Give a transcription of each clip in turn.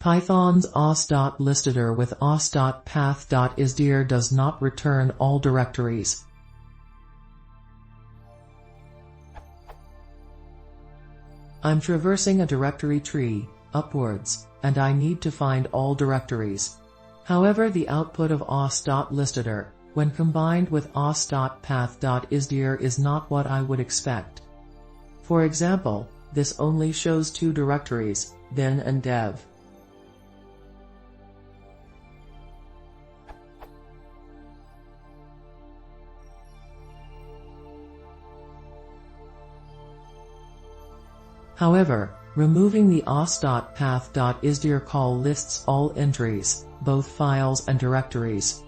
Python's os.listdir with os.path.isdir does not return all directories. I'm traversing a directory tree, upwards, and I need to find all directories. However, the output of os.listdir, when combined with os.path.isdir, is not what I would expect. For example, this only shows 2 directories, bin and dev. However, removing the os.path.isdir call lists all entries, both files and directories.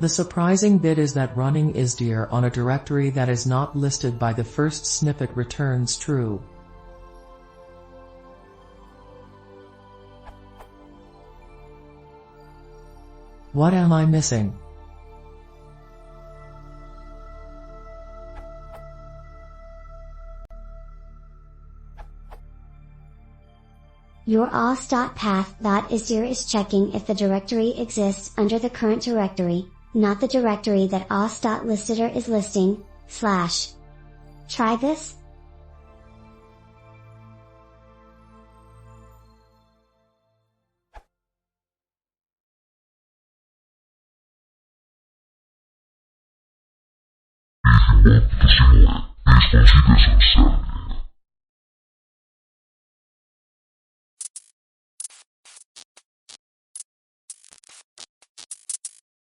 The surprising bit is that running isdir on a directory that is not listed by the first snippet returns true. What am I missing? Your os.path.isdir is checking if the directory exists under the current directory, not the directory that os.listdir is listing, / Try this? If you want to see more, please consider subscribing.